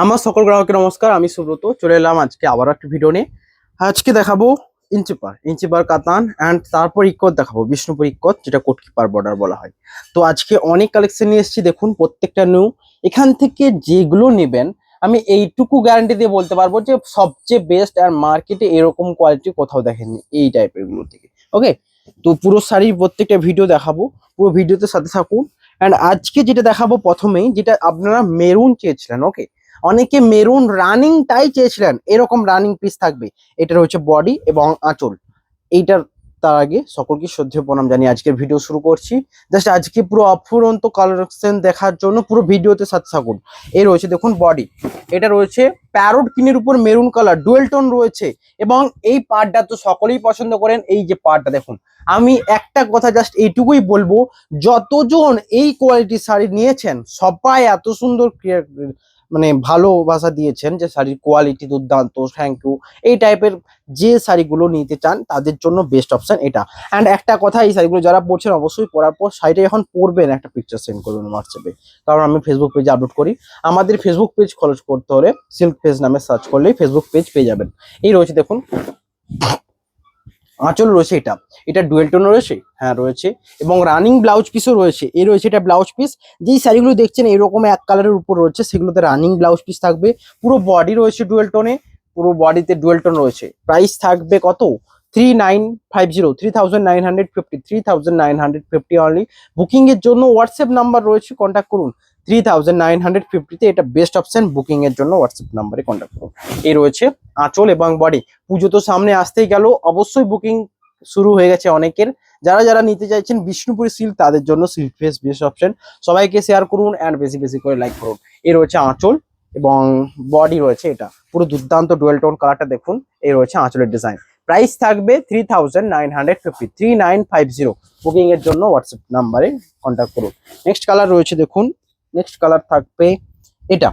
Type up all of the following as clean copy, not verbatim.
আমার সকল গ্রাহককে নমস্কার, আমি সুব্রত চলে এলাম আজকে আবার একটা ভিডিও নিয়ে। আজকে দেখাবো ইঞ্চিপার কাতান অ্যান্ড তারপর ইক্কত দেখাবো, বিষ্ণুপুর ইক্কত, যেটা কোটকিপার বর্ডার বলা হয়। তো আজকে অনেক কালেকশন নিয়ে এসেছি, দেখুন প্রত্যেকটা নিউ। এখান থেকে যেগুলো নেবেন আমি এইটুকু গ্যারান্টি দিয়ে বলতে পারবো যে সবচেয়ে বেস্ট, আর মার্কেটে এরকম কোয়ালিটি কোথাও দেখেননি এই টাইপের গুলো থেকে। ওকে, তো পুরো শাড়ির প্রত্যেকটা ভিডিও দেখাবো, পুরো ভিডিওতে সাথে থাকুন। অ্যান্ড আজকে যেটা দেখাবো প্রথমেই, যেটা আপনারা মেরুন চেয়েছিলেন, ওকে, অনেকে মেরুন রানিংটাই চেয়েছিলেন, এরকম রানিং পিস থাকবে। এটা হচ্ছে বডি এবং আঁচল। এইটার তার আগে সকলকে শ্রদ্ধেয় প্রণাম জানিয়ে আজকের ভিডিও শুরু করছি। জাস্ট আজকে পুরো অফুরন্ত কালেকশন দেখার জন্য পুরো ভিডিওতে সাথে থাকুন। এই রয়েছে দেখুন বডি, এটা রয়েছে প্যারোট কিনের উপর মেরুন কালার ডুয়েল টোন রয়েছে, এবং এই পার্টটা তো সকলেই পছন্দ করেন। এই যে পার্টটা দেখুন, আমি একটা কথা জাস্ট এইটুকুই বলবো, যতজন এই কোয়ালিটির শাড়ি নিয়েছেন সবাই এত সুন্দর মানে ভালোবাসা দিয়েছেন যে শাড়ির কোয়ালিটি দুর্দান্ত, থ্যাংক ইউ। এই টাইপের যে শাড়িগুলো নিতে চান তাদের জন্য বেস্ট অপশন এটা। অ্যান্ড একটা কথা, এই শাড়িগুলো যারা পরছেন অবশ্যই পরার পর শাড়িটা যখন পরবেন একটা পিকচার সেন্ড করবেন হোয়াটসঅ্যাপে, কারণ আমি ফেসবুক পেজে আপলোড করি। আমাদের ফেসবুক পেজ ফলো করতে হলে সিল্ক পেজ নামে সার্চ করলেই ফেসবুক পেজ পেয়ে যাবেন। এই রয়েছে দেখুন আঁচল রয়েছে, এটা এটা ডুয়েল টোন রয়েছে, হ্যাঁ রয়েছে, এবং রানিং ব্লাউজ পিসও রয়েছে। এই রয়েছে এটা ব্লাউজ পিস, যেই শাড়িগুলো দেখছেন এরকম এক কালারের উপর রয়েছে সেগুলোতে রানিং ব্লাউজ পিস থাকবে। পুরো বডি রয়েছে ডুয়েল টোনে, পুরো বডিতে ডুয়েল টোন রয়েছে। প্রাইস থাকবে কত? 3950, 3950, 3950 অনলি। বুকিং এর জন্য হোয়াটসঅ্যাপ নাম্বার রয়েছে, কন্ট্যাক্ট করুন। 3950-তে এটা বেস্ট অপশন, বুকিং এর জন্য হোয়াটসঅ্যাপ নাম্বারে কন্ট্যাক্ট করুন। এই রয়েছে আঁচল এবং বডি। পুজো তো সামনে আসতেই গেল, অবশ্যই বুকিং শুরু হয়ে গেছে অনেকের। যারা যারা নিতে চাইছেন বিষ্ণুপুরি সিল্ক, তাদের জন্য সিল্ক ফেস বেস্ট অপশন। সবাইকে শেয়ার করুন অ্যান্ড বেশি বেশি করে লাইক করুন। এই রয়েছে আঁচল এবং বডি রয়েছে, এটা পুরো দুর্দান্ত ডুয়েল টোন কালারটা দেখুন। এই রয়েছে আঁচলের ডিজাইন। প্রাইস থাকবে 3950, 3950। বুকিং এর জন্য হোয়াটসঅ্যাপ নাম্বারে কন্ট্যাক্ট করুন। নেক্সট কালার রয়েছে দেখুন, নেক্সট কালার থাকবে এটা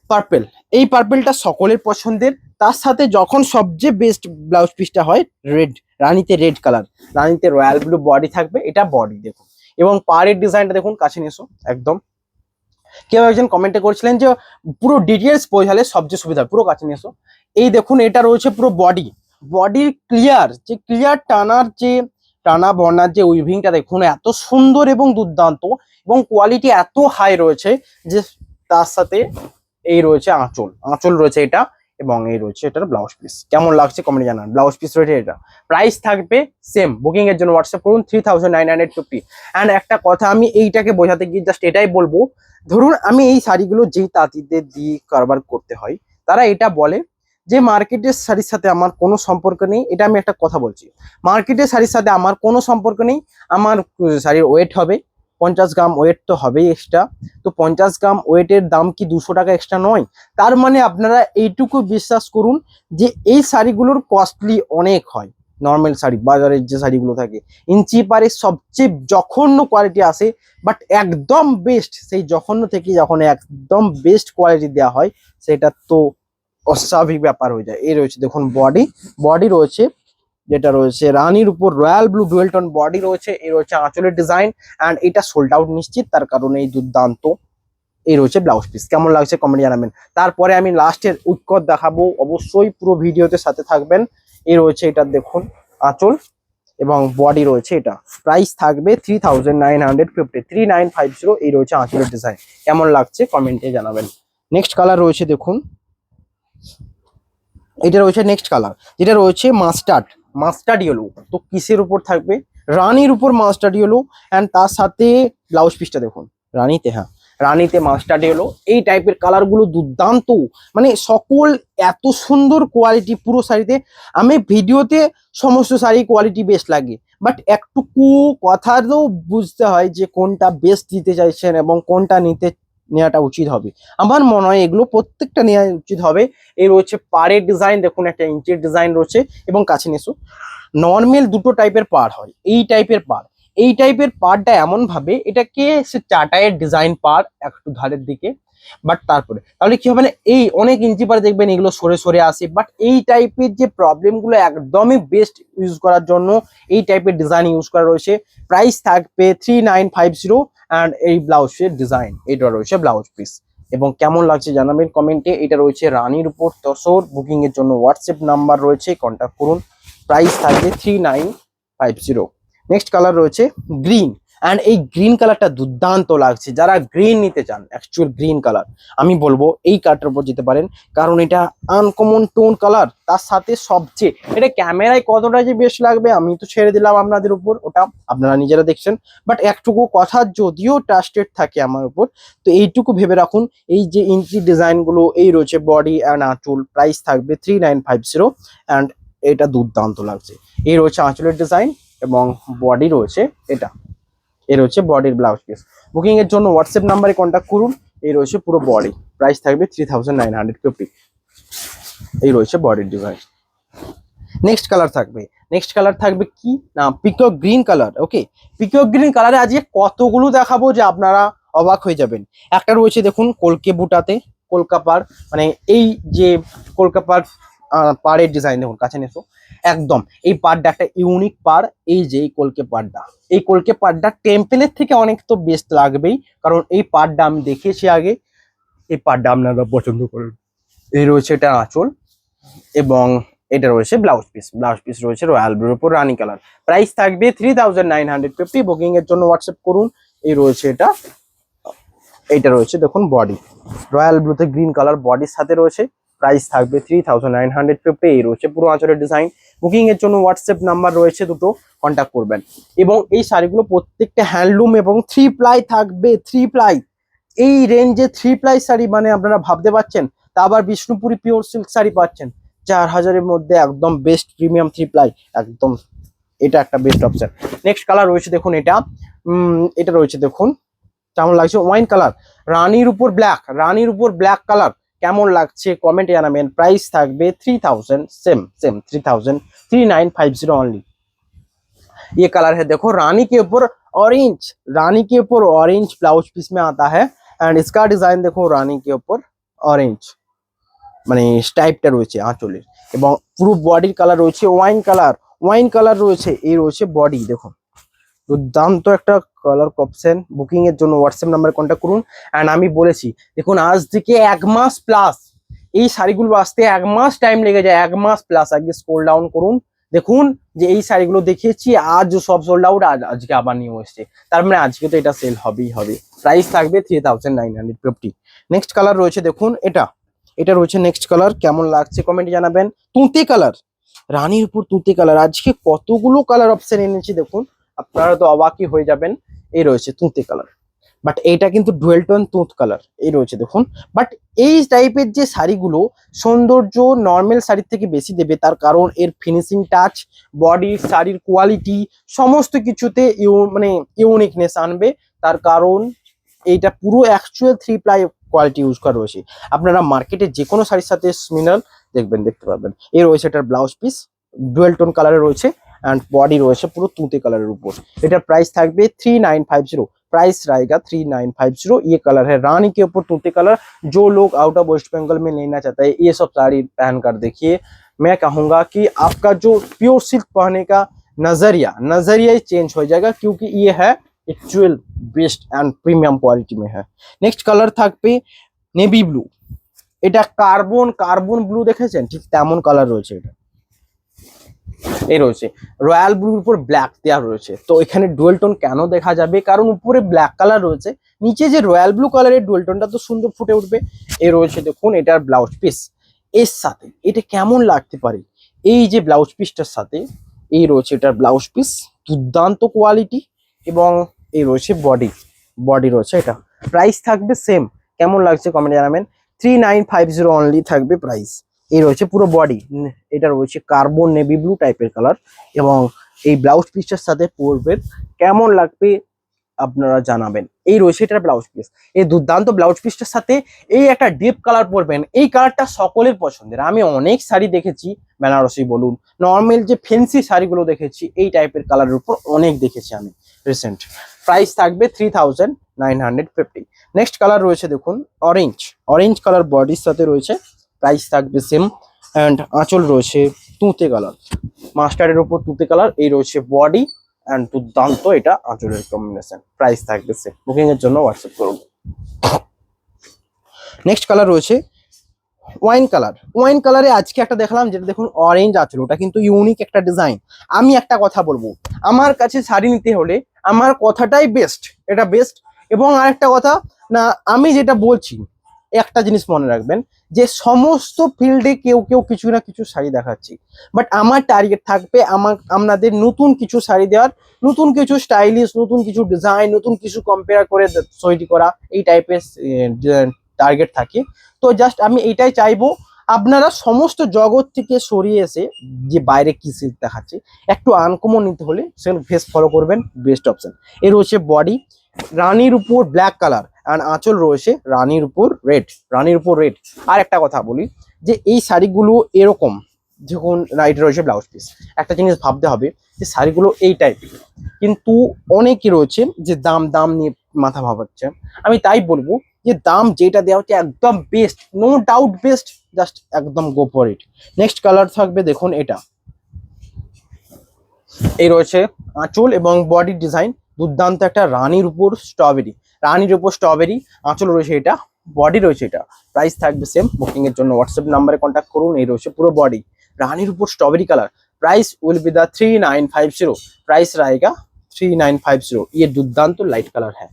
পার্পেল। এই পার্পেলটা সকলের পছন্দের, তার সাথে যখন সবচেয়ে বেস্ট ব্লাউজ পিসটা হয় রেড, রানীতে রেড কালার, রানীতে রয়্যাল ব্লু বডি থাকবে। এটা বডি দেখুন, এবং পাড়ের ডিজাইনটা দেখুন, কাছে নিয়ে এসো একদম। কেউ একজন কমেন্টে করছিলেন যে পুরো ডিটেলস বোঝালে সবচেয়ে সুবিধা, পুরো কাছে নিয়ে এসো। এই দেখুন এটা রয়েছে পুরো বডি, বডির ক্লিয়ার, যে ক্লিয়ার টানার যে টানা বর্ণার যে উইভিংটা দেখুন, এত সুন্দর এবং দুর্দান্ত, এবং কোয়ালিটি এত হাই রয়েছে যে তার সাথে এই রয়েছে আঁচল, আঁচল রয়েছে এটা, এবং এই রয়েছে এটার ব্লাউজ পিস। কেমন লাগছে কমেন্টে জানান। ব্লাউজ পিস রয়েছে এটা। প্রাইস থাকবে সেম, বুকিং এর জন্য হোয়াটসঅ্যাপ করুন 3950। অ্যান্ড একটা কথা আমি এইটাকে বোঝাতে গিয়ে জাস্ট এটাই বলবো, ধরুন আমি এই শাড়িগুলো যেই তাঁতিদের দিয়ে কারবার করতে হয়, তারা এটা বলে যে মার্কেটের শাড়ির সাথে আমার কোনো সম্পর্ক নেই। এটা আমি একটা কথা বলছি, মার্কেটের শাড়ির সাথে আমার কোনো সম্পর্ক নেই। আমার শাড়ির ওয়েট হবে 50 গ্রাম, ওয়েট তো হবেই এক্সট্রা। তো 50 গ্রাম ওয়েটের দাম কি 200 টাকা এক্সট্রা নয়? তার মানে আপনারা এইটুকু বিশ্বাস করুন যে এই শাড়িগুলোর কস্টলি অনেক হয়। নর্মাল শাড়ি, বাজারের যে শাড়িগুলো থাকে, ইঞ্চি পারে সবচেয়ে জঘন্য কোয়ালিটি আসে, বাট একদম বেস্ট। সেই জঘন্য থেকে যখন একদম বেস্ট কোয়ালিটি দেওয়া হয়, সেটা তো অস্বাভাবিক ব্যাপার হয়ে যায়। এই রয়েছে দেখুন বডি, বডি রয়েছে যেটা রয়েছে রানীর উপর royal blue dual tone body রয়েছে। এই রয়েছে আঁচলের ডিজাইন, অ্যান্ড এটা সোল্ড আউট নিশ্চিত, তার কারণে এই দুর্দান্ত। এই রয়েছে ব্লাউজ পিস। কেমন লাগছে কমেন্ট জানাবেন। তারপরে আমি লাস্টের উৎকট দেখাবো, অবশ্যই পুরো ভিডিওতে সাথে থাকবেন। এই রয়েছে এটা দেখুন আঁচল এবং বডি রয়েছে এটা। প্রাইস থাকবে 3950, 3950। এই রয়েছে আঁচলের ডিজাইন। কেমন লাগছে কমেন্টে জানাবেন। নেক্সট কালার রয়েছে দেখুন, এটা রয়েছে নেক্সট কালার, যেটা রয়েছে মাস্টার্ড, মাস্টার্ড ইয়েলো। তো কিসের উপর থাকবে? রানীর উপর মাস্টার্ড ইয়েলো, অ্যান্ড তার সাথে ব্লাউজ পিসটা দেখুন রানীতে, হ্যাঁ রানীতে মাস্টার্ড ইয়েলো। এই টাইপের কালারগুলো দুর্দান্ত, মানে সকল এত সুন্দর কোয়ালিটি পুরো শাড়িতে। আমি ভিডিওতে সমস্ত শাড়ি কোয়ালিটি বেস্ট লাগে, বাট একটুকু কথারও বুঝতে হয় যে কোনটা বেস্ট দিতে চাইছেন এবং কোনটা নেওয়াটা উচিত হবে। আমার মনে হয় এগুলো প্রত্যেকটা নেওয়া উচিত হবে। এই রয়েছে পাড়ের ডিজাইন দেখুন, একটা ইঞ্চের ডিজাইন রয়েছে, এবং কাছে নিয়ে এসো। নর্মাল দুটো টাইপের পাড় হয়, এই টাইপের পাড়, এই টাইপের পাড়টা এমন ভাবে এটাকে সে চাটাইয়ের ডিজাইন পাড় একটু ধারের দিকে, বাট তারপরে তাহলে কি হবে না, এই অনেক ইঞ্চি পাড়ে দেখবেন এগুলো সরে সরে আসে, বাট এই টাইপের যে প্রবলেমগুলো একদমই বেস্ট ইউজ করার জন্য এই টাইপের ডিজাইন ইউজ করা রয়েছে। প্রাইস থাকবে 3950, অ্যান্ড এই ব্লাউজের ডিজাইন এটা রয়েছে ব্লাউজ পিস। এবং কেমন লাগছে জানাবেন কমেন্টে। এটা রয়েছে রানীর উপর তসর, বুকিং এর জন্য হোয়াটসঅ্যাপ নাম্বার রয়েছে, কন্ট্যাক্ট করুন। প্রাইস থাকবে 3950। নেক্সট কালার রয়েছে গ্রিন, অ্যান্ড এই গ্রিন কালারটা দুর্দান্ত লাগছে। যারা গ্রিন নিতে চান, অ্যাকচুয়াল গ্রিন কালার, আমি বলবো এই কালারটার উপর যেতে পারেন, কারণ এটা আনকমন টোন কালার। তার সাথে সবচেয়ে এটা ক্যামেরায় কতটা যে বেশ লাগবে আমি তো ছেড়ে দিলাম আপনাদের উপর, ওটা আপনারা নিজেরা দেখছেন। বাট একটুকু কথা যদিও ট্রাস্টেড থাকে আমার উপর, তো এইটুকু ভেবে রাখুন। এই যে ইঞ্চি ডিজাইনগুলো এই রয়েছে বডি অ্যান্ড আঁচল, প্রাইস থাকবে 3950। অ্যান্ড এটা দুর্দান্ত লাগছে। এই রয়েছে আঁচলের ডিজাইন এবং বডি রয়েছে এটা, এই রয়েছে বডির ব্লাউজ পিস। বুকিং এর জন্য হোয়াটসঅ্যাপ নাম্বারে কন্ট্যাক্ট করুন। এই রয়েছে পুরো বডি, প্রাইস থাকবে 3950। এই রয়েছে বডির ডিজাইন। নেক্সট কালার থাকবে, নেক্সট কালার থাকবে কি না, পিকক গ্রিন কালার। ওকে, পিকক গ্রিন কালারে আজকে কতগুলো দেখাবো যে আপনারা অবাক হয়ে যাবেন। একটা রয়েছে দেখুন কলকে বুটাতে, কলকাপার, মানে এই যে কলকাপার পাড়ের ডিজাইন দেখুন, কাছে নেছো একদম। এই পাড়টা একটা ইউনিক পাড়। এই যে এই কলকে পাড়টা, এই কলকে পাড়টা টেম্পেলের থেকে অনেক তো বেস্ট লাগবেই, কারণ এই পাড়টা আমি দেখিয়েছি আগে। এই পাড়টা আপনারা পছন্দ করেন। এই রয়েছে এটা আঁচল এবং এটা রয়েছে ব্লাউজ পিস। ব্লাউজ পিস রয়েছে রয়্যাল ব্লুর উপর রানী কালার, প্রাইস থাকবে 3950। বুকিং এর জন্য হোয়াটসঅ্যাপ করুন। এই রয়েছে এটা, এইটা রয়েছে দেখুন বডি, রয়্যাল ব্লুতে গ্রিন কালার বডির সাথে রয়েছে, প্রাইস থাকবে 3950। এই রয়েছে পুরো আঁচলের ডিজাইন। বুকিং এর জন্য হোয়াটসঅ্যাপ নাম্বার রয়েছে দুটো, কন্ট্যাক্ট করবেন। এবং এই শাড়িগুলো প্রত্যেকটা হ্যান্ডলুম এবং 3 প্লাই থাকবে, 3 প্লাই। এই রেঞ্জে 3 প্লাই শাড়ি মানে আপনারা ভাবতে পারছেন। তা আবার বিষ্ণুপুরি পিওর সিল্ক শাড়ি পাচ্ছেন 4000-এর মধ্যে, একদম বেস্ট প্রিমিয়াম 3 প্লাই, একদম এটা একটা বেস্ট অপশন। নেক্সট কালার রয়েছে দেখুন এটা, এটা রয়েছে দেখুন কেমন লাগছে, ওয়াইন কালার, রানীর উপর ব্ল্যাক, রানীর উপর ব্ল্যাক কালার কেমন লাগছে কমেন্টে জানাবেন। প্রাইস থাকবে 3000, सेम 3000, 3950 ओनली। ये कलर है देखो, रानी के ऊपर ऑरेंज, रानी के ऊपर ऑरेंज ब्लाउज पीस में आता है। एंड इसका डिजाइन देखो, रानी के ऊपर ऑरेंज মানে স্টাইপটা রয়েছে আঁচলের, এবং পুরো বডির কালার রয়েছে ওয়াইন কালার, ওয়াইন কালার রয়েছে। এই রয়েছে বডি দেখুন, দুর্দান্ত একটা কালার অপশন। বুকিং এর জন্য হোয়াটসঅ্যাপ নাম্বারে কন্ট্যাক্ট করুন। অ্যান্ড আমি বলেছি দেখুন, আজ থেকে 1 মাস প্লাস এই শাড়িগুলো আসতে 1 মাস টাইম লেগে যায়, 1 মাস প্লাস। আগে স্ক্রল ডাউন করুন, দেখুন যে এই শাড়িগুলো দেখিয়েছি আজ সব সোল্ড আউট, আজকে আবার নিউ এসছে, তার মানে আজকে তো এটা সেল হবেই হবে। প্রাইস থাকবে 3950। নেক্সট কালার রয়েছে দেখুন এটা, এটা রয়েছে নেক্সট কালার, কেমন লাগছে কমেন্টে জানাবেন। তুঁতে কালার, রানীর উপর তুঁতে কালার, আজকে কতগুলো কালার অপশন এনেছি দেখুন, আপনারা তো অবাকই হয়ে যাবেন। এই রয়েছে তুঁতে কালার, বাট এইটা কিন্তু ডুয়েল টোন তুঁত কালার। এই রয়েছে দেখুন, বাট এই টাইপের যে শাড়িগুলো সৌন্দর্য নর্মাল শাড়ির থেকে বেশি দেবে, তার কারণ এর ফিনিশিং টাচ, বডি, শাড়ির কোয়ালিটি, সমস্ত কিছুতে মানে ইউনিকনেস আনবে। তার কারণ এইটা পুরো অ্যাকচুয়াল 3 প্লাই কোয়ালিটি ইউজ করা রয়েছে। আপনারা মার্কেটে যে কোনো শাড়ির সাথে মিনাল দেখবেন, দেখতে পাবেন। এই রয়েছে এটার ব্লাউজ পিস, ডুয়েল টোন কালারে রয়েছে, एंड बॉडी রয়েছে পুরো তুঁতে কালারের উপর। এটার প্রাইস থাকবে 3950। प्राइस रहेगा 3950। ये कलर है रानी के ऊपर तूते कलर। जो लोग आउट ऑफ वेस्ट बंगाल में लेना चाहता है ये सब साड़ी पहन कर देखिए। मैं कहूंगा कि आपका जो प्योर सिल्क पहनने का नजरिया ही चेंज हो जाएगा, क्योंकि ये है actual best and premium quality में है। नेक्स्ट कलर থাকবে নেভি ব্লু, এটা কার্বন ব্লু দেখেছেন, ঠিক তেমন কালার রয়েছে। এটা এই রয়েছে রয়্যাল ব্লুর উপর ব্ল্যাক দেওয়া রয়েছে। তো এখানে ডুয়েল টোন কেন দেখা যাবে, কারণ উপরে ব্ল্যাক কালার রয়েছে, নিচে যে রয়্যাল ব্লু কালারের ডুয়েল টোনটা তো সুন্দর ফুটে উঠবে। এই রয়েছে দেখুন এটার ব্লাউজ পিস, এর সাথে এটা কেমন লাগতে পারে, এই যে ব্লাউজ পিসটার সাথে এই রয়েছে এটার ব্লাউজ পিস, দুর্দান্ত কোয়ালিটি। এবং এই রয়েছে বডি রয়েছে। এটা প্রাইস থাকবে সেম, কেমন লাগছে কমেন্টে জানাবেন। 3950 অনলি থাকবে প্রাইস। এই রয়েছে পুরো বডি, এটা রয়েছে কার্বন নেভি ব্লু টাইপের কালার, এবং এই ব্লাউজ পিসটার সাথে পরবে কেমন লাগবে আপনারা জানাবেন। এই রয়েছে এটার ব্লাউজ পিস, এই দুর্দান্ত ব্লাউজ পিসটার সাথে এই একটা ডিপ কালার পরবেন, এই কালারটা সকলের পছন্দের। আমি অনেক শাড়ি দেখেছি, বেনারসি বলুন, নর্মাল যে ফেন্সি শাড়িগুলো দেখেছি, এই টাইপের কালারের উপর অনেক দেখেছি আমি রিসেন্ট। প্রাইস থাকবে 3950। নেক্সট কালার রয়েছে দেখুন অরেঞ্জ কালার বডির সাথে রয়েছে, প্রাইস থাকবে সেম। অ্যান্ড আঁচল রয়েছে তুঁতে কালার, মাস্টার্ডের উপর তুঁতে কালার। এই রয়েছে বডি অ্যান্ড দুর্দান্ত এটা আঁচলের কম্বিনেশন। প্রাইস থাকবে সেম। বুকিং এর জন্য হোয়াটসঅ্যাপ করুন। নেক্সট কালার রয়েছে ওয়াইন কালার। ওয়াইন কালারে আজকে একটা দেখলাম, যেটা দেখুন অরেঞ্জ আছে, ওটা কিন্তু ইউনিক একটা ডিজাইন। আমি একটা কথা বলবো, আমার কাছে শাড়ি নিতে হলে আমার কথাটাই বেস্ট, এটা বেস্ট। এবং আরেকটা কথা, না আমি যেটা বলছি একটা জিনিস মনে রাখবেন, যে সমস্ত ফিল্ডে কেউ কেউ কিছু না কিছু শাড়ি দেখাচ্ছি, বাট আমার টার্গেট থাকবে আপনাদের নতুন কিছু শাড়ি দেওয়ার, নতুন কিছু স্টাইলিশ, নতুন কিছু ডিজাইন, নতুন কিছু কম্পেয়ার করে তৈরি করা, এই টাইপের টার্গেট থাকে। তো জাস্ট আমি এইটাই চাইবো, আপনারা সমস্ত জগৎ থেকে সরিয়ে এসে যে বাইরে কি সিল্ক দেখাচ্ছে, একটু আনকমন নিতে হলে সেগুলো ভেস ফলো করবেন, বেস্ট অপশন। এর রয়েছে বডি রানীর উপর ব্ল্যাক কালার, আর আঁচল রয়েছে রানীর উপর রেড, রানীর উপর রেড। আর একটা কথা বলি, যে এই শাড়িগুলো এরকম যখন রাইট রয়েছে ব্লাউজ পিস, একটা জিনিস ভাবতে হবে যে শাড়িগুলো এই টাইপের, কিন্তু অনেকে রয়েছে যে দাম দাম নিয়ে মাথা ভাবাচ্ছে। আমি তাই বলবো যে দাম যেটা দেওয়া হচ্ছে একদম best, no doubt best, just একদম go for it. Next colour থাকবে দেখুন এটা, এই রয়েছে আঁচল এবং বডি ডিজাইন দুর্দান্ত একটা রানীর উপর স্ট্রবেরি, রানীর উপর স্ট্রবেরি, আঁচল রয়েছে এটা, বডি রয়েছে এটা, প্রাইস থাকবে সেম। বুকিং এর জন্য হোয়াটসঅ্যাপ নাম্বারে কন্ট্যাক্ট করুন। এই রয়েছে পুরো বডি রানীর উপর strawberry colour, price will be the 3950, price रहेगा 3950। ये দুর্দান্ত লাইট কালার, হ্যাঁ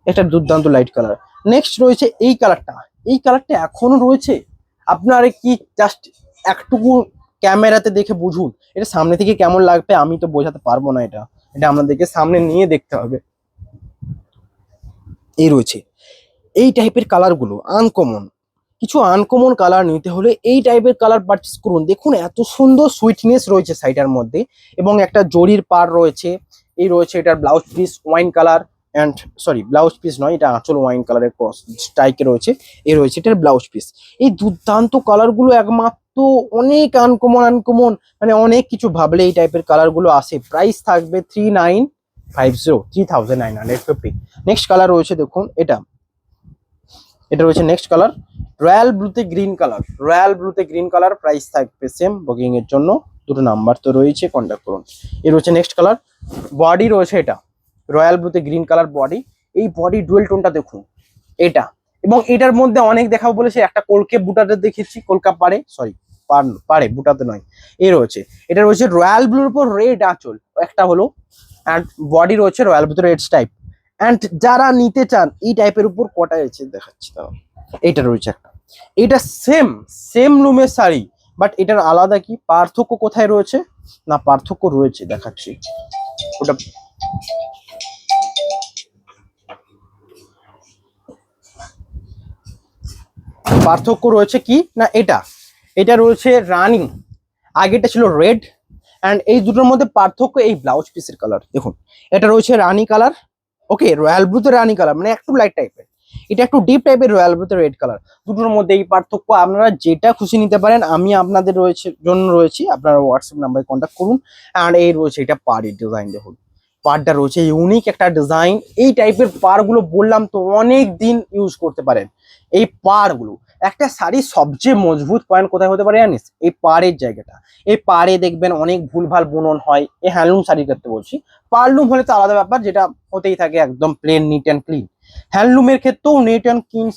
এটা দুর্দান্ত লাইট কালার। নেক্সট রয়েছে এই কালারটা, এই কালারটা এখনো রয়েছে, আপনারা কি জাস্ট একটুকু ক্যামেরাতে দেখে বুঝুন, এটা সামনে থেকে কেমন লাগবে আমি তো বোঝাতে পারবো না, এটা এটা আপনাদেরকে সামনে নিয়ে দেখতে হবে। এই রয়েছে এই টাইপের কালারগুলো আনকমন, কিছু আনকমন কালার নিতে হলে এই টাইপের কালার পারচেস করুন। দেখুন এত সুন্দর সুইটনেস রয়েছে শাড়িটার মধ্যে, এবং একটা জরির পার রয়েছে। এই রয়েছে এটার blouse piece wine colour, and sorry blouse piece নয়, এটা আঁচল ওয়াইন কালারের ক্রস স্ট্রাইকে রয়েছে। এই রয়েছে এটার ব্লাউজ পিস। এই দুর্দান্ত কালারগুলো একমাত্র অনেক আনকমন আনকমন, মানে অনেক কিছু ভাবলে এই টাইপের কালারগুলো আসে। প্রাইস থাকবে 3950। নেক্সট কালার রয়েছে দেখুন এটা, এটা রয়েছে নেক্সট কালার রয়্যাল ব্লুতে গ্রিন কালার, রয়্যাল ব্লুতে গ্রিন কালার, প্রাইস থাকবে সেম। বুকিং এর জন্য দুটো নাম্বার তো রয়েছে, কন্ট্যাক্ট করুন। এর রয়েছে নেক্সট কালার, বডি রয়েছে এটা রয়্যাল ব্লুতে গ্রিন কালার বডি, এই বডি ডুয়েল টোনটা দেখুন এটা, এবং এটার মধ্যে অনেক দেখাবো বলেছে, একটা কলকে বুটাতে দেখেছি, কলকা পারে সরি পারে বুটাতে নয়। এই রয়েছে এটা রয়েছে রয়্যাল ব্লুর উপর রেড আঁচল একটা হলো, অ্যান্ড বডি রয়েছে রয়্যাল ব্লুতে রেড স্টাইপ। অ্যান্ড যারা নিতে চান এই টাইপের উপর কটা রয়েছে দেখাচ্ছি, তাও এইটা রয়েছে একটা, এটা সেম সেম লুমের শাড়ি, বাট এটার আলাদা কি পার্থক্য কোথায় রয়েছে, না পার্থক্য রয়েছে দেখাচ্ছি। ওটা পার্থক্য রয়েছে কি না, এটা এটা রয়েছে রানী, আগেটা ছিল রেড। অ্যান্ড এই দুটোর মধ্যে পার্থক্য এই ব্লাউজ পিসের কালার দেখুন, এটা রয়েছে রানী কালার, ওকে রয়্যাল ব্লুতে রানী কালার, মানে একটু লাইট টাইপের, এটা একটু ডিপ টাইপের রয়্যাল ব্লুতে রেড কালার। দুটোর মধ্যে এই পার্থক্য, আপনারা যেটা খুশি নিতে পারেন, আমি আপনাদের জন্য রয়েছি, আপনারা হোয়াটসঅ্যাপ নাম্বারে কন্ট্যাক্ট করুন। অ্যান্ড এই রয়েছে এটা পাড়ের ডিজাইন দেখুন, পাড়টা রয়েছে ইউনিক একটা ডিজাইন। এই টাইপের পাড়গুলো বললাম তো অনেক দিন ইউজ করতে পারেন এই পাড়গুলো। একটা শাড়ির সবচেয়ে মজবুত পয়েন্ট কোথায় হতে পারে জানিস, এই পাড়ের জায়গাটা। এই পাড়ে দেখবেন অনেক ভুলভাল বুনন হয়, এই হ্যান্ডলুম শাড়ির ক্ষেত্রে বলছি, পাড়লুম হলে তো আলাদা ব্যাপার, যেটা হতেই থাকে একদম প্লেন নিট অ্যান্ড ক্লিন। হ্যান্ডলুমের ক্ষেত্রেও নিট অ্যান্ড ক্লিন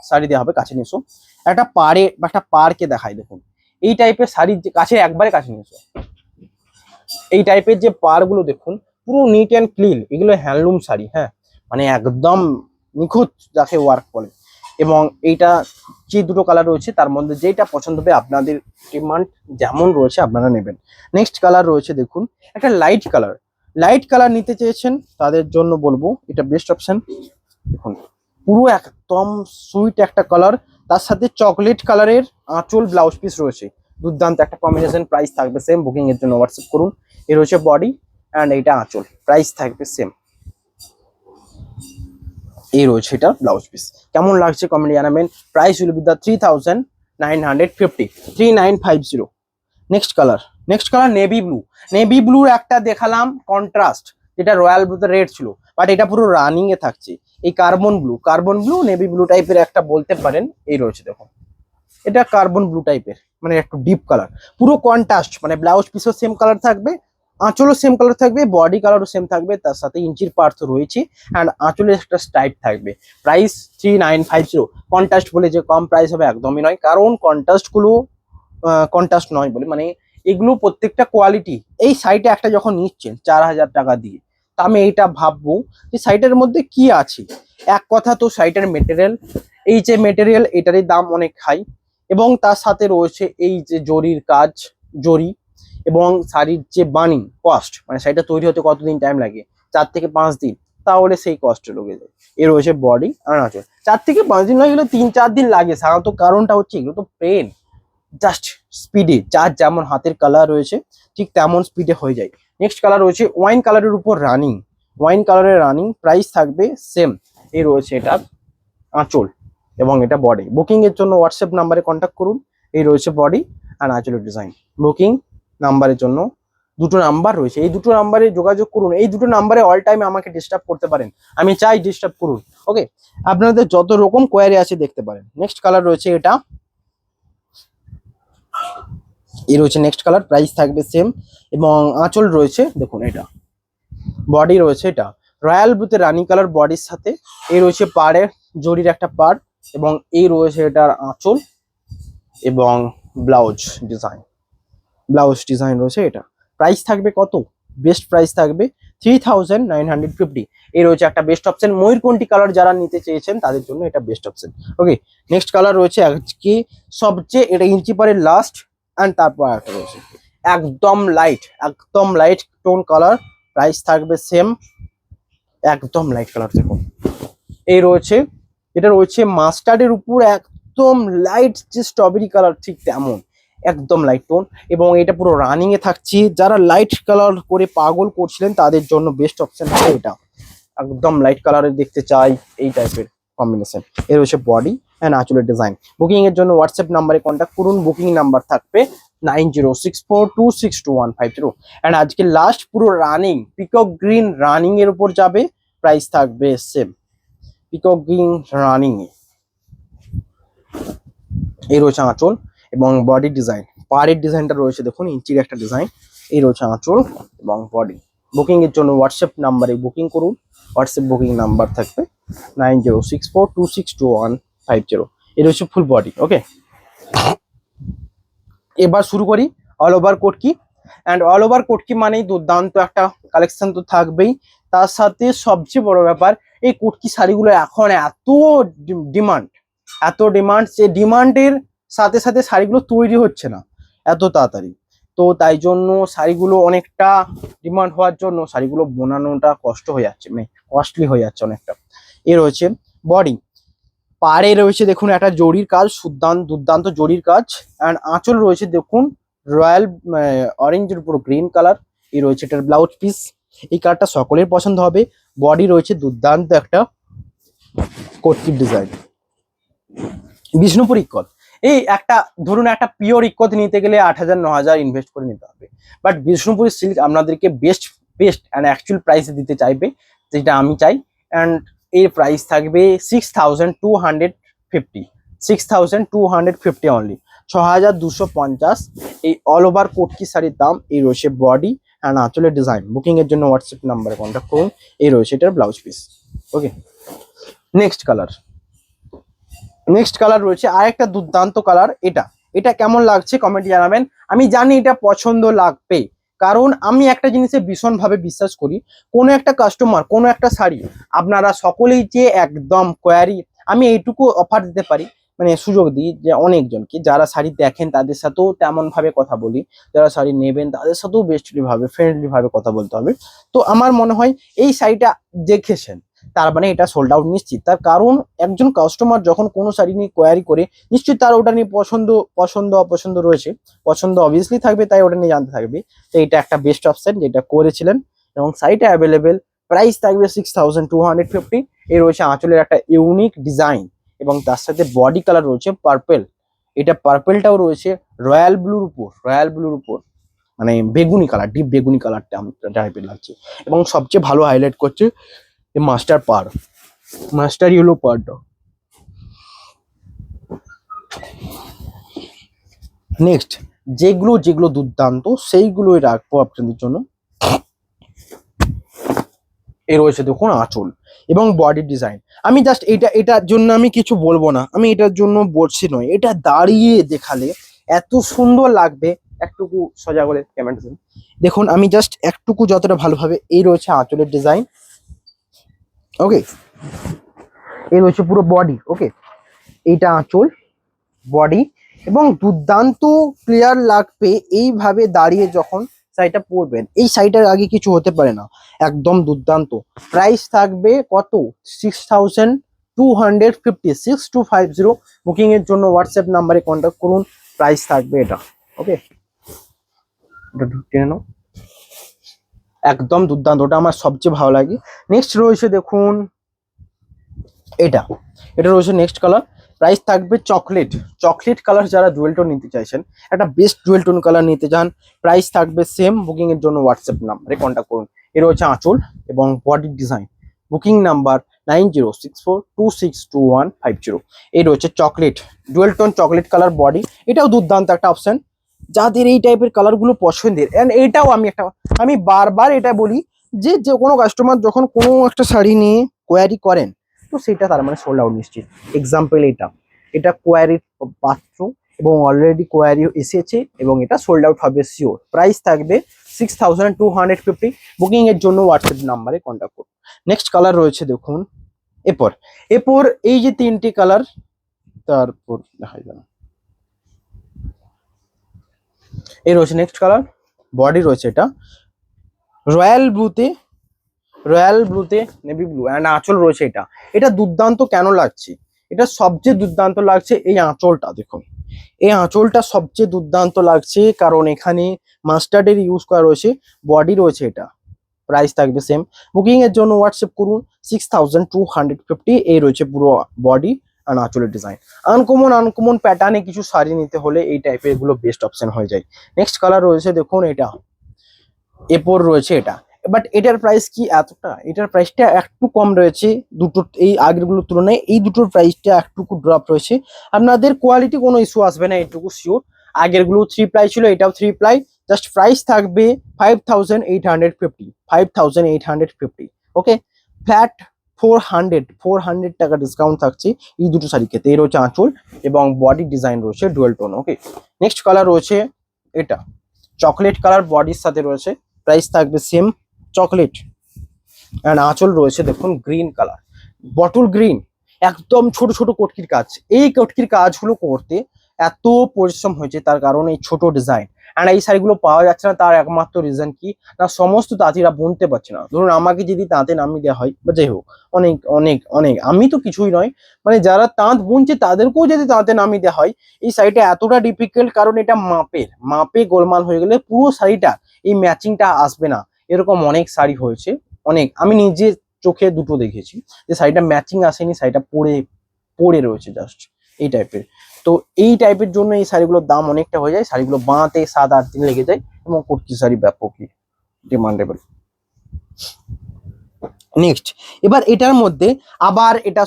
শাড়ি দেওয়া হবে। কাছে নিয়ে এসো, একটা পাড়ে বা একটা পাড়কে দেখাই দেখুন, এই টাইপের শাড়ির কাছে একবারে কাছে নিয়ে এসো, এই টাইপের যে পাড়গুলো দেখুন পুরো নিট অ্যান্ড ক্লিন, এগুলো হ্যান্ডলুম শাড়ি, হ্যাঁ মানে একদম নিখুঁত যাকে ওয়ার্ক বলে। এবং এইটা যে দুটো কালার রয়েছে তার মধ্যে যেটা পছন্দ হবে, আপনাদের ডিমান্ড যেমন রয়েছে আপনারা নেবেন। নেক্সট কালার রয়েছে দেখুন একটা লাইট কালার, লাইট কালার নিতে চেয়েছেন তাদের জন্য বলবো এটা বেস্ট অপশন। দেখুন পুরো একদম সুইট একটা কালার, তার সাথে চকলেট কালারের আঁচল ব্লাউজ পিস রয়েছে, দুর্দান্ত একটা কম্বিনেশন। প্রাইস থাকবে সেম, বুকিং এর জন্য হোয়াটসঅ্যাপ করুন। এর হচ্ছে বডি অ্যান্ড এইটা আঁচল, প্রাইস থাকবে সেম। এই রয়েছে এটা ব্লাউজ পিস, কেমন লাগছে কমেন্টে জানাবেন। Price will be the 3950, 3950। Next colour, next colour navy blue, navy ব্লুর একটা দেখালাম কন্ট্রাস্ট, যেটা রয়্যাল ব্লুতে রেড ছিল, বাট এটা পুরো রানিং এ থাকছে। এই কার্বন ব্লু নেভি ব্লু টাইপের একটা বলতে পারেন। এই রয়েছে দেখুন এটা কার্বন ব্লু টাইপের, মানে একটু ডিপ কালার, পুরো কন্ট্রাস্ট, মানে ব্লাউজ পিসও সেম কালার থাকবে, আঁচলও সেম কালার থাকবে, বডি কালারও সেম থাকবে, তার সাথে ইঞ্চির পার্থ রয়েছে অ্যান্ড আঁচলের একটা স্ট্রাইপ থাকবে। প্রাইস 3950। কন্ট্রাস্ট বলে যে কম প্রাইস হবে একদমই নয়, কারণ কন্ট্রাস্টগুলো কন্ট্রাস্ট নয় বলে মানে এগুলো প্রত্যেকটা কোয়ালিটি। এই সাইটে একটা যখন নিচ্ছেন 4000 টাকা দিয়ে, তা আমি এইটা ভাববো যে সাইটের মধ্যে কি আছে। এক কথা তো সাইটের মেটেরিয়াল, এই যে মেটেরিয়াল এটারই দাম অনেক হাই, এবং তার সাথে রয়েছে এই যে জরির কাজ, জরি, এবং শাড়ির যে বানিং কস্ট, মানে শাড়িটা তৈরি হতে কতদিন টাইম লাগে, 4 থেকে 5 দিন, তাহলে সেই কস্টে লেগে যায়। এ রয়েছে বডি আর আঁচল, 4 থেকে 5 দিন লাগে, 3-4 দিন লাগে সাধারণত। কারণটা হচ্ছে এগুলো তো প্লেন, জাস্ট স্পিডে, যার যেমন হাতের কালার রয়েছে ঠিক তেমন স্পিডে হয়ে যায়। নেক্সট কালার রয়েছে ওয়াইন কালারের উপর রানিং, ওয়াইন কালারের রানিং, প্রাইস থাকবে সেম। এই রয়েছে এটা আঁচল এবং এটা বডি। বুকিং এর জন্য হোয়াটসঅ্যাপ নাম্বারে কন্ট্যাক্ট করুন। এই রয়েছে বডি আর আঁচলের ডিজাইন। বুকিং নাম্বারের জন্য দুটো নাম্বার রয়েছে, এই দুটো নাম্বারে যোগাযোগ করুন। এই দুটো নাম্বারে অল টাইম আমাকে ডিস্টার্ব করতে পারেন, আমি চাই ডিস্টার্ব করুন। ওকে, আপনাদের যত রকম কোয়ারি আছে দেখতে পারেন। নেক্সট কালার রয়েছে এটা, এই রয়েছে নেক্সট কালার, প্রাইস থাকবে সেম এবং আঁচল রয়েছে দেখুন এটা, বডি রয়েছে এটা রয়্যাল ব্লুতে রানি কালার বডির সাথে। এই রয়েছে পাড়ের জরির একটা পাড়, এবং এই রয়েছে এটার আঁচল এবং ব্লাউজ ডিজাইন, ব্লাউজ ডিজাইন রয়েছে এটা। প্রাইস থাকবে কত? বেস্ট প্রাইস থাকবে 3950। এই রয়েছে একটা বেস্ট অপশন, ময়ূরকণ্ঠী কালার যারা নিতে চেয়েছেন তাদের জন্য এটা বেস্ট অপশন। ওকে, নেক্সট কালার রয়েছে আজকে সবচেয়ে, এটা ইঞ্চি পারের লাস্ট, অ্যান্ড তারপর একটা রয়েছে একদম লাইট, একদম লাইট টোন কালার, প্রাইস থাকবে সেম, একদম লাইট কালার। দেখুন এই রয়েছে, এটা রয়েছে মাস্টার্ডের উপর একদম লাইট যে স্ট্রবেরি কালার ঠিক তেমন, একদম লাইট টোন, এবং এটা পুরো রানিং এ থাকছে। যারা লাইট কালার করে পাগল করছিলেন তাদের জন্য বেস্ট অপশন হবে এটা, একদম লাইট কালারের দেখতে চাই এই টাইপের কম্বিনেশন। এর রয়েছে বডি অ্যান্ড আঁচলের ডিজাইন। বুকিং এর জন্য হোয়াটসঅ্যাপ নাম্বারে কন্ট্যাক্ট করুন। বুকিং নাম্বার থাকবে 9064262150। অ্যান্ড আজকে লাস্ট পুরো রানিং পিকক গ্রিন রানিং এর উপর যাবে, প্রাইস থাকবে সেম পিকক গ্রিন রানিং এ। এই রয়েছে আঁচল এবং বডি ডিজাইন, পাড়ের ডিজাইনটা রয়েছে দেখুন ইঞ্চির একটা ডিজাইন। এই রয়েছে আঁচল এবং বডি। বুকিং এর জন্য হোয়াটসঅ্যাপ নাম্বারে বুকিং করুন। হোয়াটসঅ্যাপ বুকিং নাম্বার থাকবে 9064262150। এই রয়েছে ফুল বডি। ওকে, এবার শুরু করি অল ওভার কোটকি। অ্যান্ড অল ওভার কোটকি মানেই দুর্দান্ত একটা কালেকশন তো থাকবেই, তার সাথে সবচেয়ে বড় ব্যাপার এই কোটকি শাড়িগুলো এখন এত ডিমান্ড, এত ডিমান্ড, যে ডিমান্ডের সাথে সাথে শাড়িগুলো তৈরি হচ্ছে না এত তাড়াতাড়ি। তো তাই জন্য শাড়িগুলো অনেকটা ডিমান্ড হওয়ার জন্য শাড়িগুলো বানানোটা কষ্ট হয়ে যাচ্ছে, মানে কস্টলি হয়ে যাচ্ছে অনেকটা। এ রয়েছে বডি, পাড়ে রয়েছে দেখুন একটা জরির কাজ, দুর্দান্ত জরির কাজ। অ্যান্ড আঁচল রয়েছে দেখুন রয়্যাল অরেঞ্জের উপর গ্রিন কালার। এই রয়েছে এটার ব্লাউজ পিস, এই কালারটা সকলের পছন্দ হবে। বডি রয়েছে দুর্দান্ত একটা কর্তিক ডিজাইন, বিষ্ণুপুর ইক্কত। এই একটা ধরুন একটা পিওর ইক্কত নিতে গেলে 8000-9000 ইনভেস্ট করে নিতে হবে, বাট বিষ্ণুপুরি সিল্ক আপনাদেরকে বেস্ট বেস্ট অ্যান্ড অ্যাকচুয়াল প্রাইসে দিতে চাইবে, যেটা আমি চাই। অ্যান্ড এর প্রাইস থাকবে 6250, 6250 অনলি, 6250। এই অল ওভার কোটকি শাড়ির দাম। এই রয়েছে বডি অ্যান্ড আঁচলের ডিজাইন। বুকিং এর জন্য হোয়াটসঅ্যাপ নাম্বারে কন্ট্যাক্ট করুন। এই রয়েছে এটার ব্লাউজ পিস। ওকে, নেক্সট কালার, নেক্সট কালার রয়েছে আরেকটা দুর্দান্ত কালার। এটা এটা কেমন লাগছে কমেন্টে জানাবেন। আমি জানি এটা পছন্দ লাগবে, কারণ আমি একটা জিনিসে ভীষণভাবে বিশ্বাস করি, কোনো একটা কাস্টমার কোনো একটা শাড়ি আপনারা সকলেই যে একদম কোয়ারি, আমি এইটুকু অফার দিতে পারি, মানে সুযোগ দিই যে অনেকজনকে যারা শাড়ি দেখেন তাদের সাথেও তেমন ভাবে কথা বলি, যারা শাড়ি নেবেন তাদের সাথেও বেস্টলি ভাবে ফ্রেন্ডলি ভাবে কথা বলতে হবে। তো আমার মনে হয় এই শাড়িটা দেখেছেন তার মানে এটা সোল্ড আউট নিশ্চিত। তার কারণ একজন কাস্টমার যখন কোনো শাড়ি নিয়ে কোয়ারি করে নিশ্চয়ই তার ওটা নিয়ে পছন্দ অপছন্দ রয়েছে, পছন্দ অবভিয়াসলি থাকবে, তাই ওটা নিয়ে জানতে থাকবে। তো এটা একটা বেস্ট অপশন যেটা করেছিলেন, এবং শাড়িটা অ্যাভেলেবেল, প্রাইস থাকবে 6250। এর রয়েছে আঁচলের একটা ইউনিক ডিজাইন, এবং তার সাথে বডি কালার রয়েছে পার্পেল। এটা পার্পেলটাও রয়েছে রয়্যাল ব্লুর উপর, মানে বেগুনি কালার, ডিপ বেগুনি কালারটা টাইপের লাগছে। এবং সবচেয়ে ভালো হাইলাইট করছে এই মাস্টার ইয়েলো পাড়টা। নেক্সট যেগুলো দুর্দান্ত সেইগুলোই রাখবো আপনাদের জন্য। এই রয়েছে দেখুন আঁচল এবং বডি ডিজাইন। আমি জাস্ট এটার জন্য আমি কিছু বলবো না, আমি এটার জন্য বলছি নয়, এটা দাঁড়িয়ে দেখালে এত সুন্দর লাগবে। একটুকু সোজা করে ক্যামেরা দেখুন, আমি জাস্ট একটুকু যতটা ভালোভাবে, এই রয়েছে আঁচলের ডিজাইন, ওকে, এই রয়েছে পুরো বডি, ওকে, এইটা আঁচল, বডি, এবং দুর্দান্ত ক্লিয়ার লাগবে এইভাবে দাঁড়িয়ে যখন শাড়িটা পরবেন। এই শাড়িটার আগে কিছু হতে পারে না, একদম দুর্দান্ত। প্রাইস থাকবে কত? 6250, 6250। বুকিং এর জন্য হোয়াটসঅ্যাপ নাম্বারে কন্ট্যাক্ট করুন, প্রাইস থাকবে এটা, ওকে। এটা টেনে নাও, একদম দুর্দান্ত, ওটা আমার সবচেয়ে ভালো লাগে। নেক্সট রয়েছে দেখুন এটা, এটা রয়েছে নেক্সট কালার। প্রাইস থাকবে চকলেট কালার, যারা ডুয়েল টোন নিতে চাইছেন, একটা বেস্ট ডুয়েল টোন কালার নিতে চান, প্রাইস থাকবে সেম। বুকিং এর জন্য হোয়াটসঅ্যাপ নাম্বারে কন্ট্যাক্ট করুন। এর হচ্ছে আঁচল এবং বডি ডিজাইন। Booking number 9064262150। এই রয়েছে chocolate, dual tone chocolate colour body, এটাও দুর্দান্ত একটা অপশন যাদের এই টাইপের কালার গুলো পছন্দের। এন্ড এটাও আমি বারবার এটা বলি যে যে কোনো কাস্টমার যখন কোনো একটা শাড়ি নিয়ে কোয়ারি করেন, তো সেটা তার মানে সোল্ড আউট নিশ্চিত। এক্সাম্পল এটা কোয়ারির পাত্র এবং অলরেডি কোয়ারি এসেছে এবং এটা সোল্ড আউট হবে শিওর। প্রাইস থাকবে 6250। বুকিং এর জন্য হোয়াটসঅ্যাপ নাম্বারে কন্ট্যাক্ট করুন। নেক্সট কালার রয়েছে দেখুন এরপর এই যে তিনটি কালার, তারপর দেখাই যাবে, এই রয়েছে নেক্সট কালার, বডি রয়েছে এটা রয়্যাল ব্লুতে নেভি ব্লু, অ্যান্ড আঁচল রয়েছে এটা দুর্দান্ত কেন লাগছে, এটা সবচেয়ে দুর্দান্ত লাগছে এই আঁচলটা। দেখুন এই আঁচলটা সবচেয়ে দুর্দান্ত লাগছে কারণ এখানে মাস্টার্ডের ইউজ করা রয়েছে, বডি রয়েছে এটা, প্রাইস থাকবে সেম। বুকিং এর জন্য হোয়াটসঅ্যাপ করুন 6250। এই রয়েছে পুরো বডি আর আঁচলের ডিজাইন। আনকমন প্যাটার্নে কিছু শাড়ি নিতে হলে এই টাইপের এগুলো বেস্ট অপশন হয়ে যায়। নেক্সট কালার রয়েছে দেখুন এরপর রয়েছে এটা, বাট এটার প্রাইস কি এতটা, এটার প্রাইসটা একটু কম রয়েছে দুটো এই আগেরগুলোর তুলনায়, এই দুটোর প্রাইসটা একটুকু ড্রপ রয়েছে। আপনাদের কোয়ালিটি কোনো ইস্যু আসবে না, এইটুকু শিওর। আগেরগুলো 3 প্লাই ছিল, এটাও 3 প্লাই, জাস্ট প্রাইস থাকবে 5850, ওকে। ফ্ল্যাট 400 টাকা ডিসকাউন্ট থাকছে এই দুটো শাড়ি ক্ষেত্রে। এর হচ্ছে আঁচল এবং বডি ডিজাইন রয়েছে ডুয়েল টোন, ওকে। নেক্সট কালার রয়েছে এটা চকলেট কালার, বডির সাথে রয়েছে, প্রাইস থাকবে সেম চকলেট, অ্যান্ড আঁচল রয়েছে দেখুন গ্রিন কালার, বটল গ্রিন, একদম ছোট ছোট কটকির কাজ। এই কটকির কাজগুলো করতে এত পরিশ্রম হয়েছে তার কারণ এই ছোট ডিজাইন। অ্যান্ড এই শাড়িগুলো পাওয়া যাচ্ছে না, তার একমাত্র রিজন কি না, সমস্ত তাঁতিরা বুনতে পারছে না। ধরুন আমাকে যদি তাঁতে নামিয়ে দেওয়া হয় বা যাই হোক, অনেক অনেক অনেক, আমি তো কিছুই নয়, মানে যারা তাঁত বুনছে তাদেরকেও যদি তাঁতে নামিয়ে দেওয়া হয়, এই শাড়িটা এতটা ডিফিকাল্ট কারণ এটা মাপে গোলমাল হয়ে গেলে পুরো শাড়িটা এই ম্যাচিংটা আসবে না। এরকম অনেক শাড়ি হয়েছে, অনেক, আমি নিজে চোখে দুটো দেখেছি যে শাড়িটা ম্যাচিং আসেনি, শাড়িটা পরে রয়েছে জাস্ট এই টাইপের। তো এই টাইপের জন্য এই শাড়িগুলোর দাম অনেকটা হয়ে যায়, শাড়িগুলো বানাতে 7-8 দিন লেগে যায় এবং কটকি শাড়ি ব্যাপকই ডিমান্ডেবল। নেক্সট, এবার এটার মধ্যে আবার এটা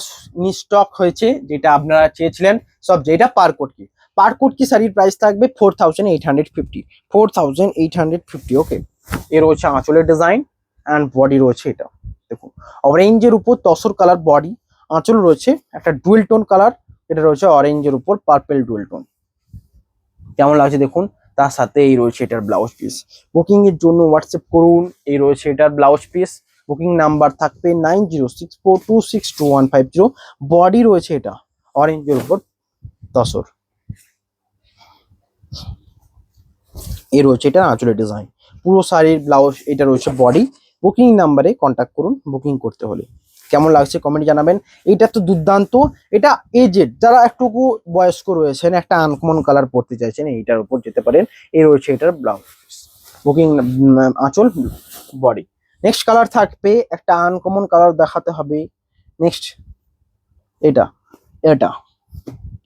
স্টক হয়েছে যেটা আপনারা চেয়েছিলেন সব, যেটা পার কটকি শাড়ির প্রাইস থাকবে 4850, ওকে। এর হচ্ছে আঁচলের ডিজাইন অ্যান্ড বডি রয়েছে এটা দেখুন অরেঞ্জের উপর তসর কালার বডি, আঁচল রয়েছে একটা ডুয়েল টোন কালার, এটা রয়েছে অরেঞ্জের উপর পার্পেল ডুয়েল টোন। কেমন লাগছে দেখুন, তার সাথে এই রয়েছে এটার ব্লাউজ পিস। বুকিং এর জন্য হোয়াটসঅ্যাপ করুন, এই রয়েছে এটার ব্লাউজ পিস। বুকিং নাম্বার থাকবে 9064262150। বডি রয়েছে এটা অরেঞ্জের উপর তসর, এই রয়েছে এটা আঁচলের ডিজাইন, পুরো শাড়ির ব্লাউজ, এটা রয়েছে বডি। বুকিং নাম্বারে কন্ট্যাক্ট করুন বুকিং করতে হলে। কেমন লাগছে কমেন্টে জানাবেন। এইটা তো দুর্দান্ত, এটা এজেড যারা একটুকু বয়স্ক রয়েছেন, একটা আনকমন কালার পরতে চাইছেন, এইটার উপর যেতে পারেন। এই রয়েছে এটার ব্লাউজ, বুকিং আঁচল, বডি। নেক্সট কালার থাকবে একটা আনকমন কালার দেখাতে হবে। নেক্সট এটা এটা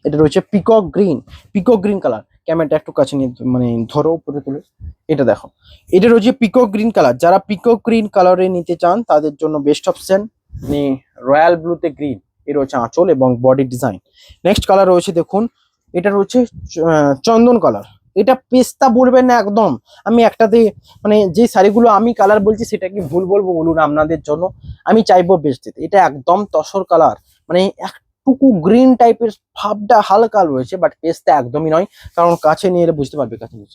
এটা রয়েছে পিকক গ্রিন কালার। ক্যামেরাটা একটু কাছে নিয়ে মানে ধরো, উপরে তুলে, এটা দেখো, এটা রয়েছে পিকক গ্রিন কালার। যারা পিকক গ্রিন কালারে নিতে চান তাদের জন্য বেস্ট অপশন, রয়্যাল ব্লুতে গ্রিন, এর রয়েছে আঁচল এবং বডি ডিজাইন। নেক্সট কালার রয়েছে দেখুন, এটা রয়েছে চন্দন কালার, এটা পেস্তা বলবেন না একদম। আমি একটাতে মানে যে শাড়িগুলো আমি কালার বলছি সেটা কি ভুল বলবো বলুন আপনাদের জন্য? আমি চাইবো বেস্ট দিতে। এটা একদম তসর কালার, মানে একটুকু গ্রিন টাইপের ভাবটা হালকা রয়েছে, বাট পেস্তা একদমই নয়। কারণ কাছে নিয়ে এলে বুঝতে পারবে কাছে নিয়ে।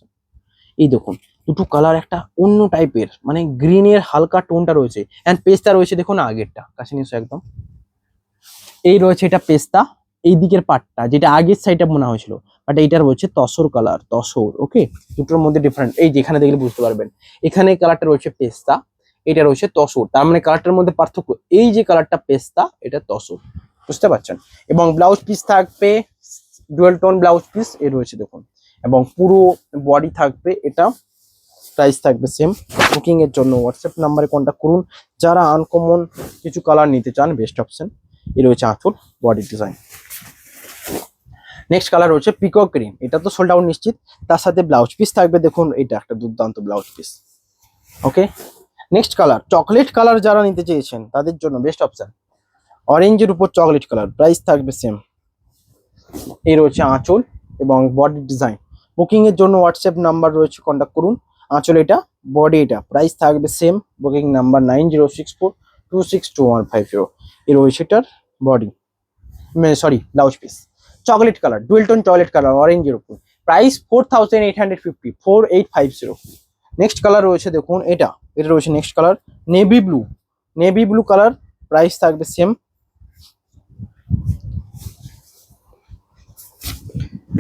এই দেখুন দুটো কালার একটা অন্য টাইপের, মানে গ্রিনের হালকা টোনটা রয়েছে, এন্ড পেস্তা রয়েছে দেখুন আগেরটা কাছে নিয়ে একদম। এই রয়েছে এটা পেস্তা, এই দিকের পার্টটা যেটা আগের সাইডটা মনে হয়েছিল, বাট এইটা রয়েছে তসর কালার, তসর। ওকে, দুটোর মধ্যে ডিফারেন্ট, এই যেখানে দেখলে বুঝতে পারবেন। এখানে কালারটা রয়েছে পেস্তা, এটা রয়েছে তসর, তার মানে কালারটার মধ্যে পার্থক্য। এই যে কালারটা পেস্তা, এটা তসর, বুঝতে পারছেন। এবং ব্লাউজ পিস থাকবে ডুয়াল টোন ব্লাউজ পিস, এ রয়েছে দেখুন। এবং পুরো বডি থাকবে এটা, প্রাইস থাকবে সেম। বুকিং এর জন্য হোয়াটসঅ্যাপ নাম্বারে কন্ট্যাক্ট করুন যারা আনকমন কিছু কালার নিতে চান, বেস্ট অপশন। এই রয়েছে আঁচল, বডি ডিজাইন। নেক্সট কালার রয়েছে পিকক গ্রিন, এটা তো সোল্ড আউট নিশ্চিত। তার সাথে ব্লাউজ পিস থাকবে দেখুন, এটা একটা দুর্দান্ত ব্লাউজ পিস। ওকে, নেক্সট কালার চকলেট কালার, যারা নিতে চেয়েছেন তাদের জন্য বেস্ট অপশন। অরেঞ্জের উপর চকলেট কালার, প্রাইস থাকবে সেম। এই রয়েছে আঁচল এবং বডি ডিজাইন। বুকিং এর জন্য হোয়াটসঅ্যাপ নাম্বার রয়েছে, কন্ট্যাক্ট করুন। আঁচল এটা, বডি এটা, প্রাইস থাকবে সেম। Booking number 9064262150। এই রয়েছে এটার body, sorry blouse piece. Chocolate colour, dual tone chocolate colour, অরেঞ্জের উপর, প্রাইস 4850, 4850। নেক্সট কালার রয়েছে দেখুন এটা, এটা রয়েছে next colour navy blue, navy blue colour, price থাকবে সেম।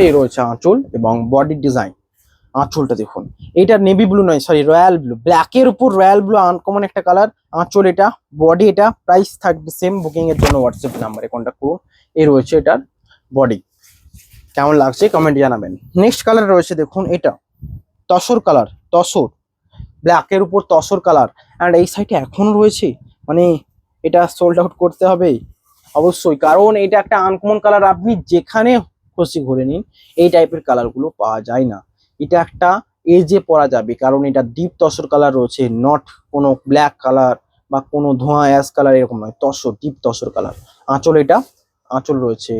এই রয়েছে আঁচল এবং বডি ডিজাইন। আঁচলটা দেখুন, এটা নেভি ব্লু নয়, সরি রয়্যাল ব্লু, ব্ল্যাকের উপর রয়্যাল ব্লু, আনকমন একটা কালার। আঁচল এটা, বডি এটা, প্রাইস থাকবে সেম। বুকিং এর জন্য হোয়াটসঅ্যাপ নাম্বারে কন্ট্যাক্ট করুন। এই রয়েছে এটার বডি, কেমন লাগছে কমেন্ট জানাবেন। নেক্সট কালার রয়েছে দেখুন এটা, তসর কালার, তসর, ব্ল্যাকের উপর তসর কালার। অ্যান্ড এই সাইডে এখনো রয়েছে, মানে এটা সোল্ড আউট করতে হবে অবশ্যই, কারণ এটা একটা আনকমন কালার। আপনি যেখানে খুশি ঘুরে নিন, এই টাইপের কালারগুলো পাওয়া যায় না। এটা একটা এজে পরা যাবে, কারণ এটা ডিপ তসর কালার রয়েছে, নট কোনো ব্ল্যাক কালার বা কোনো ধোঁয়া অ্যাশ কালার, এরকম নয়, তসর, ডিপ তসর কালার। আঁচল এটা, আঁচল রয়েছে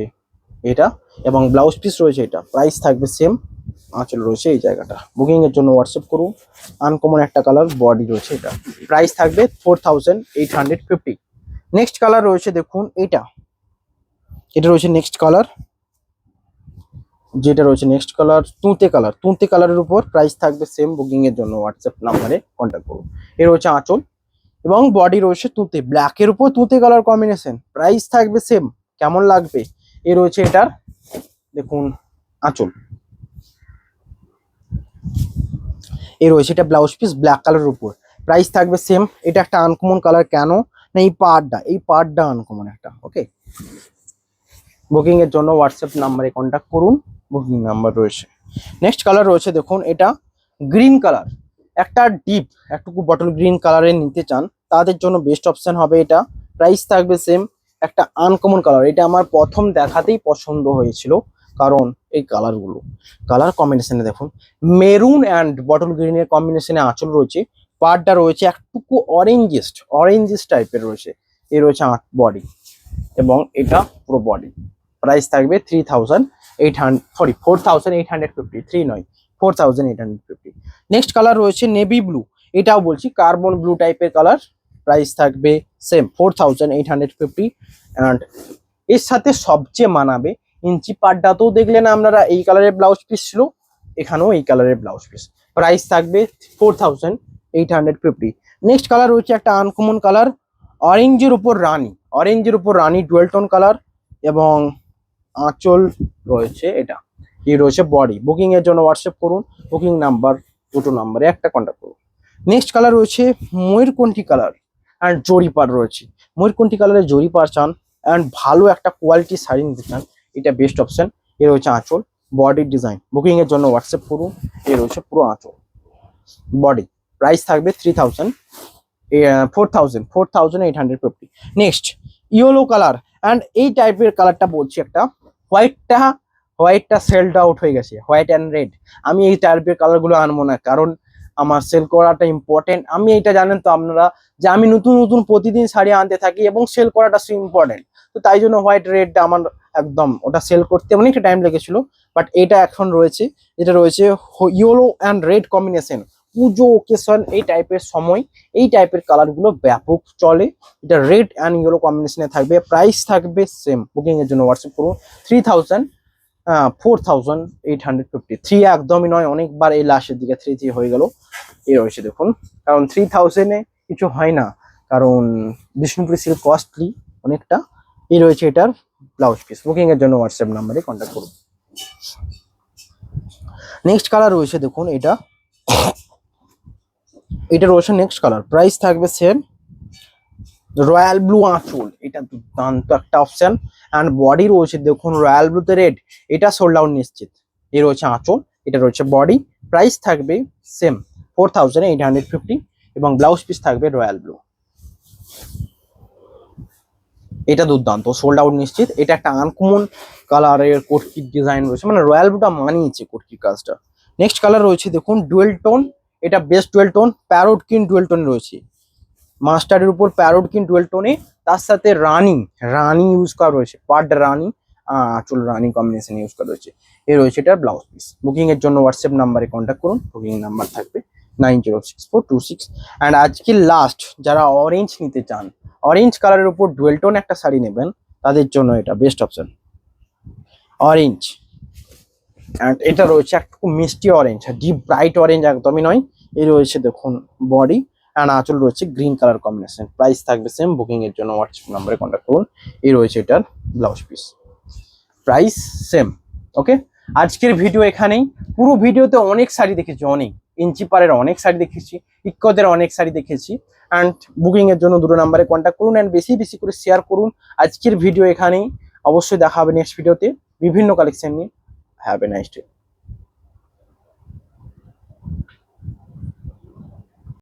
এটা, এবং ব্লাউজ পিস রয়েছে এটা, প্রাইস থাকবে সেম। আঁচল রয়েছে এই জায়গাটা। বুকিং এর জন্য হোয়াটসঅ্যাপ করুন। আনকমন একটা কালার, বডি রয়েছে এটা, প্রাইস থাকবে 4850। নেক্সট কালার রয়েছে দেখুন এটা, এটা রয়েছে নেক্সট কালার, যেটা রয়েছে নেক্সট কালার তুঁতে কালার, তুঁতে কালারের উপর, প্রাইস থাকবে সেম। বুকিং এর জন্য হোয়াটসঅ্যাপ নাম্বারে কন্ট্যাক্ট করুন। এর রয়েছে আঁচল এবং বডি রয়েছে তুঁতে, ব্ল্যাকের উপর তুঁতে কালার কম্বিনেশন, প্রাইস থাকবে সেম। কেমন লাগবে? এ রয়েছে এটার দেখুন আঁচল, এ রয়েছে এটা ব্লাউজ পিস ব্ল্যাক কালারের উপর, প্রাইস থাকবে সেম। এটা একটা আনকমন কালার, কেন না এই পার্টটা আনকমন একটা। ওকে, বুকিং এর জন্য হোয়াটসঅ্যাপ নাম্বারে কন্ট্যাক্ট করুন, বুকিং নাম্বার রয়েছে। নেক্সট কালার রয়েছে দেখুন এটা গ্রিন কালার, একটা ডিপ একটুকু বটল গ্রিন কালারের নিতে চান তাদের জন্য বেস্ট অপশন হবে এটা, প্রাইস থাকবে সেম। একটা আনকমন কালার, এটা আমার প্রথম দেখাতেই পছন্দ হয়েছিল, কারণ এই কালারগুলো, কালার কম্বিনেশনে দেখুন, মেরুন অ্যান্ড বটল গ্রিনের কম্বিনেশনে আঁচল রয়েছে, পাড়টা রয়েছে একটুকু অরেঞ্জিস্ট টাইপের রয়েছে। এ রয়েছে বডি এবং এটা পুরো বডি, প্রাইস থাকবে 4850, 3 নয় 4850। নেক্সট কালার রয়েছে নেভি ব্লু, এটাও বলছি কার্বন ব্লু টাইপের কালার, প্রাইস থাকবে সেম 4850। অ্যান্ড এর সাথে সবচেয়ে মানাবে ইঞ্চি পাড্ডাতেও দেখলেন আপনারা এই কালারের ব্লাউজ পিস ছিল, এখানেও এই কালারের ব্লাউজ পিস, প্রাইস থাকবে 4850। নেক্সট কালার রয়েছে একটা আনকমন কালার, অরেঞ্জের উপর রানী ডুয়েল টোন কালার, এবং আঁচল রয়েছে এটা, এই রয়েছে বডি। বুকিং এর জন্য হোয়াটসঅ্যাপ করুন, বুকিং নাম্বার দুটো নাম্বারে একটা কন্ট্যাক্ট করুন। নেক্সট কালার রয়েছে ময়ূরকণ্ঠী কালার অ্যান্ড জরিপার রয়েছে, ময়ূরকণ্ঠী কালারের জরিপার চান অ্যান্ড ভালো একটা কোয়ালিটি শাড়ি নিতে চান, এটা বেস্ট অপশন। এ রয়েছে আঁচল, বডির ডিজাইন। বুকিং এর জন্য হোয়াটসঅ্যাপ করুন। এ রয়েছে পুরো আঁচল, বডি, প্রাইস থাকবে 4850। নেক্সট ইয়েলো কালার অ্যান্ড এই টাইপের কালারটা বলছি একটা, হোয়াইটটা সেলড আউট হয়ে গেছে, হোয়াইট অ্যান্ড রেড। আমি এই টাইপের কালারগুলো আনবো না, কারণ আমার সেল করাটা ইম্পর্টেন্ট। আমি এটা জানেন তো আপনারা যে আমি নতুন প্রতিদিন শাড়ি আনতে থাকি এবং সেল করাটা ইম্পর্টেন্ট, তো তাই জন্য হোয়াইট রেডটা আমার একদম, ওটা সেল করতে অনেকটা টাইম লেগেছিল, বাট এটা এখন রয়েছে, যেটা রয়েছে yellow and red combination. Puja occasion এই টাইপের সময় এই টাইপের কালারগুলো ব্যাপক চলে। এটা রেড অ্যান্ড ইয়েলো কম্বিনেশনে থাকবে, প্রাইস থাকবে সেম। বুকিং এর জন্য হোয়াটসঅ্যাপ করুন 3000 4850। 3 একদমই নয়, অনেকবার এই লাস্টের দিকে 3 হয়ে গেল। এই রয়েছে দেখুন, কারণ 3000-এ কিছু হয় না, কারণ বিষ্ণুপুরি সিল্ক কস্টলি অনেকটা। এই রয়েছে এটার ব্লাউজ পিস। বুকিং এর জন্য হোয়াটসঅ্যাপ নাম্বারে কন্ট্যাক্ট করুন। নেক্সট কালার রয়েছে দেখুন, এটা রয়েছে নেক্সট কালার, প্রাইস থাকবে সেম। রয়্যাল ব্লু আঁচল, এটা দুর্দান্ত একটা অপশন। অ্যান্ড বডি রয়েছে দেখুন রয়্যাল ব্লুতে রেড, এটা সোল্ড আউট নিশ্চিত। এই রয়েছে আঁচল, এটা রয়েছে বডি, প্রাইস থাকবে সেম 4850 এবং ব্লাউজ পিস থাকবে রয়্যাল ব্লু। এটা দুর্দান্ত, সোল্ড আউট নিশ্চিত। এটা একটা আনকমন কালারের কোটকির ডিজাইন রয়েছে, মানে রয়্যাল ব্লুটা মানিয়েছে কোটকির কাজটা। নেক্সট কালার রয়েছে দেখুন ডুয়েল টোন, এটা বেস্ট ডুয়েল টোন, প্যারোটকিন ডুয়েল টোন রয়েছে। মাস্টারের উপর প্যারোটকিন ডুয়েল টোনে, তার সাথে রানি রানি ইউজ করা রয়েছে, পার্ট রানি আঁচল রানি কম্বিনেশন ইউজ করা রয়েছে। এই রয়েছে এটার ব্লাউজ পিস। বুকিং এর জন্য হোয়াটসঅ্যাপ নাম্বারে কন্ট্যাক্ট করুন। বুকিং নাম্বার থাকবে 906426। অ্যান্ড আজকে লাস্ট যারা অরেঞ্জ নিতে চান, অরেঞ্জ কালারের উপর ডুয়েল টোন একটা শাড়ি নেবেন, তাদের জন্য এটা বেস্ট অপশন অরেঞ্জ। অ্যান্ড এটা রয়েছে একটু মিষ্টি অরেঞ্জ, ডিপ ব্রাইট অরেঞ্জ একদমই নয়। এই রয়েছে দেখুন বডি অ্যান্ড আঁচল রয়েছে গ্রিন কালার কম্বিনেশন, প্রাইস থাকবে সেম। বুকিং এর জন্য হোয়াটসঅ্যাপ নাম্বারে কন্ট্যাক্ট করুন। এই রয়েছে এটার ব্লাউজ পিস, প্রাইস সেম। ওকে, আজকের ভিডিও এখানেই। পুরো ভিডিওতে অনেক শাড়ি দেখেছি, অনেক ইঞ্চি পারের অনেক শাড়ি দেখেছি, ইক্কদের অনেক শাড়ি দেখেছি। অ্যান্ড বুকিং এর জন্য দুটো নাম্বারে কন্ট্যাক্ট করুন অ্যান্ড বেশি বেশি করে শেয়ার করুন। আজকের ভিডিও এখানেই, অবশ্যই দেখা হবে নেক্সট ভিডিওতে বিভিন্ন কালেকশন নিয়ে। Have a nice day.